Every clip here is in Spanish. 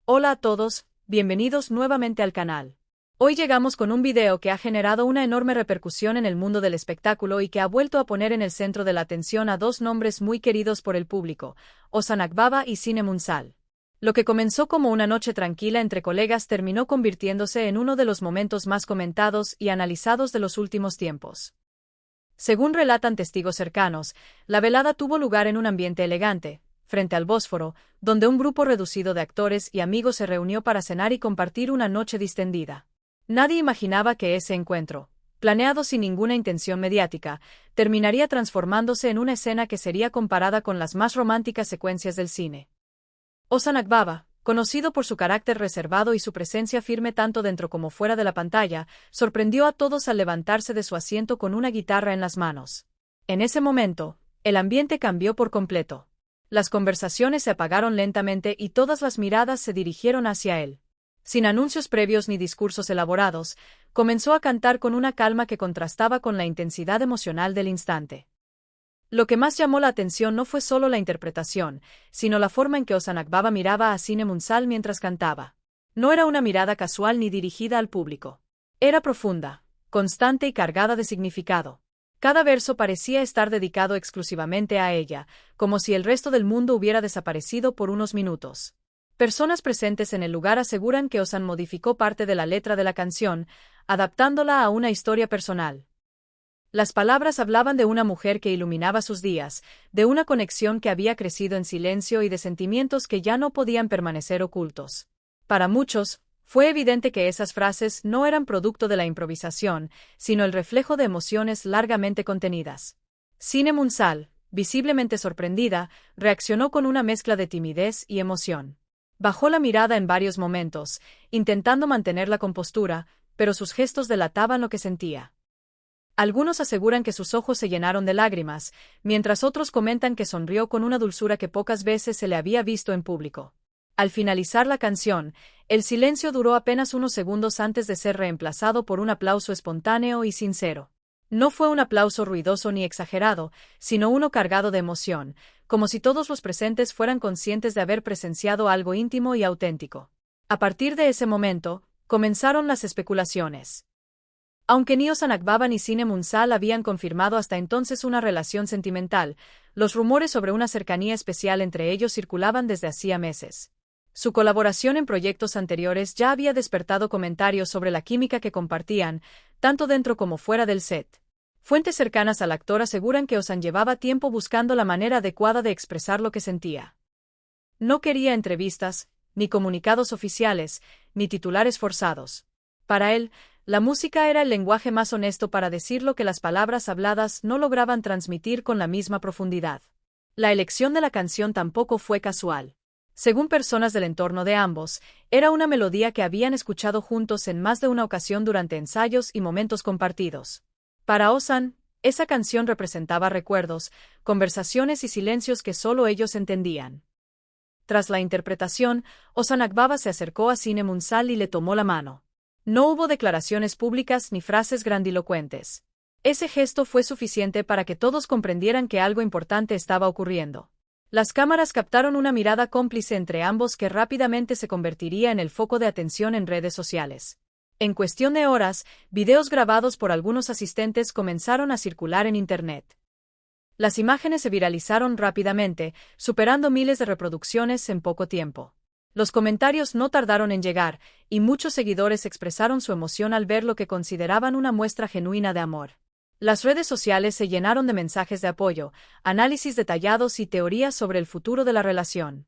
Hola a todos, bienvenidos nuevamente al canal. Hoy llegamos con un video que ha generado una enorme repercusión en el mundo del espectáculo y que ha vuelto a poner en el centro de la atención a dos nombres muy queridos por el público, Ozan Akbaba y Sine Munsal. Lo que comenzó como una noche tranquila entre colegas terminó convirtiéndose en uno de los momentos más comentados y analizados de los últimos tiempos. Según relatan testigos cercanos, la velada tuvo lugar en un ambiente elegante, frente al Bósforo, donde un grupo reducido de actores y amigos se reunió para cenar y compartir una noche distendida. Nadie imaginaba que ese encuentro, planeado sin ninguna intención mediática, terminaría transformándose en una escena que sería comparada con las más románticas secuencias del cine. Ozan Akbaba, conocido por su carácter reservado y su presencia firme tanto dentro como fuera de la pantalla, sorprendió a todos al levantarse de su asiento con una guitarra en las manos. En ese momento, el ambiente cambió por completo. Las conversaciones se apagaron lentamente y todas las miradas se dirigieron hacia él. Sin anuncios previos ni discursos elaborados, comenzó a cantar con una calma que contrastaba con la intensidad emocional del instante. Lo que más llamó la atención no fue solo la interpretación, sino la forma en que Ozan Akbaba miraba a Sine Munsal mientras cantaba. No era una mirada casual ni dirigida al público. Era profunda, constante y cargada de significado. Cada verso parecía estar dedicado exclusivamente a ella, como si el resto del mundo hubiera desaparecido por unos minutos. Personas presentes en el lugar aseguran que Ozan modificó parte de la letra de la canción, adaptándola a una historia personal. Las palabras hablaban de una mujer que iluminaba sus días, de una conexión que había crecido en silencio y de sentimientos que ya no podían permanecer ocultos. Para muchos, fue evidente que esas frases no eran producto de la improvisación, sino el reflejo de emociones largamente contenidas. Sine Munsal, visiblemente sorprendida, reaccionó con una mezcla de timidez y emoción. Bajó la mirada en varios momentos, intentando mantener la compostura, pero sus gestos delataban lo que sentía. Algunos aseguran que sus ojos se llenaron de lágrimas, mientras otros comentan que sonrió con una dulzura que pocas veces se le había visto en público. Al finalizar la canción, el silencio duró apenas unos segundos antes de ser reemplazado por un aplauso espontáneo y sincero. No fue un aplauso ruidoso ni exagerado, sino uno cargado de emoción, como si todos los presentes fueran conscientes de haber presenciado algo íntimo y auténtico. A partir de ese momento, comenzaron las especulaciones. Aunque ni Ozan Akbaba ni Sine Munsal habían confirmado hasta entonces una relación sentimental, los rumores sobre una cercanía especial entre ellos circulaban desde hacía meses. Su colaboración en proyectos anteriores ya había despertado comentarios sobre la química que compartían, tanto dentro como fuera del set. Fuentes cercanas al actor aseguran que Ozan llevaba tiempo buscando la manera adecuada de expresar lo que sentía. No quería entrevistas, ni comunicados oficiales, ni titulares forzados. Para él, la música era el lenguaje más honesto para decir lo que las palabras habladas no lograban transmitir con la misma profundidad. La elección de la canción tampoco fue casual. Según personas del entorno de ambos, era una melodía que habían escuchado juntos en más de una ocasión durante ensayos y momentos compartidos. Para Ozan, esa canción representaba recuerdos, conversaciones y silencios que solo ellos entendían. Tras la interpretación, Ozan Akbaba se acercó a Sine Munsal y le tomó la mano. No hubo declaraciones públicas ni frases grandilocuentes. Ese gesto fue suficiente para que todos comprendieran que algo importante estaba ocurriendo. Las cámaras captaron una mirada cómplice entre ambos que rápidamente se convertiría en el foco de atención en redes sociales. En cuestión de horas, videos grabados por algunos asistentes comenzaron a circular en Internet. Las imágenes se viralizaron rápidamente, superando miles de reproducciones en poco tiempo. Los comentarios no tardaron en llegar, y muchos seguidores expresaron su emoción al ver lo que consideraban una muestra genuina de amor. Las redes sociales se llenaron de mensajes de apoyo, análisis detallados y teorías sobre el futuro de la relación.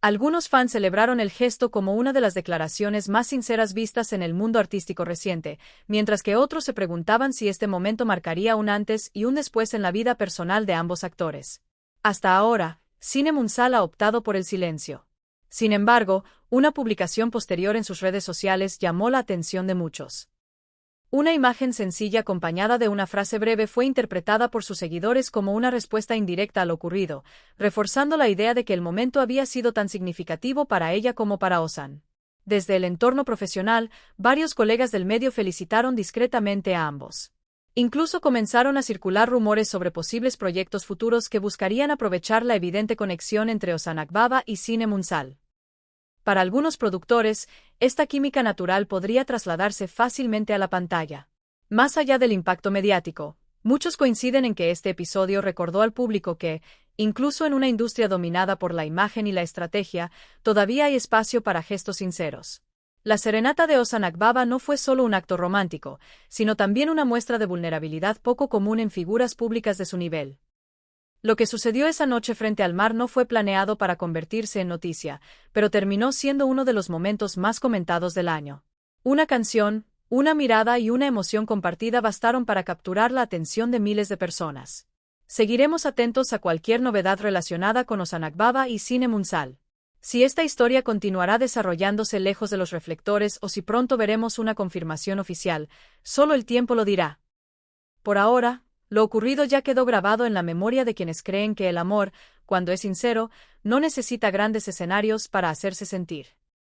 Algunos fans celebraron el gesto como una de las declaraciones más sinceras vistas en el mundo artístico reciente, mientras que otros se preguntaban si este momento marcaría un antes y un después en la vida personal de ambos actores. Hasta ahora, Sine Munsal ha optado por el silencio. Sin embargo, una publicación posterior en sus redes sociales llamó la atención de muchos. Una imagen sencilla acompañada de una frase breve fue interpretada por sus seguidores como una respuesta indirecta a lo ocurrido, reforzando la idea de que el momento había sido tan significativo para ella como para Ozan. Desde el entorno profesional, varios colegas del medio felicitaron discretamente a ambos. Incluso comenzaron a circular rumores sobre posibles proyectos futuros que buscarían aprovechar la evidente conexión entre Ozan Akbaba y Sine Munsal. Para algunos productores, esta química natural podría trasladarse fácilmente a la pantalla. Más allá del impacto mediático, muchos coinciden en que este episodio recordó al público que, incluso en una industria dominada por la imagen y la estrategia, todavía hay espacio para gestos sinceros. La serenata de Ozan Akbaba no fue solo un acto romántico, sino también una muestra de vulnerabilidad poco común en figuras públicas de su nivel. Lo que sucedió esa noche frente al mar no fue planeado para convertirse en noticia, pero terminó siendo uno de los momentos más comentados del año. Una canción, una mirada y una emoción compartida bastaron para capturar la atención de miles de personas. Seguiremos atentos a cualquier novedad relacionada con Ozan Akbaba y Cine Munsal. Si esta historia continuará desarrollándose lejos de los reflectores o si pronto veremos una confirmación oficial, solo el tiempo lo dirá. Por ahora, lo ocurrido ya quedó grabado en la memoria de quienes creen que el amor, cuando es sincero, no necesita grandes escenarios para hacerse sentir.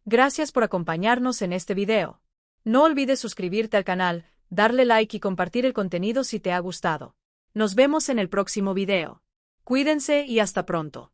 Gracias por acompañarnos en este video. No olvides suscribirte al canal, darle like y compartir el contenido si te ha gustado. Nos vemos en el próximo video. Cuídense y hasta pronto.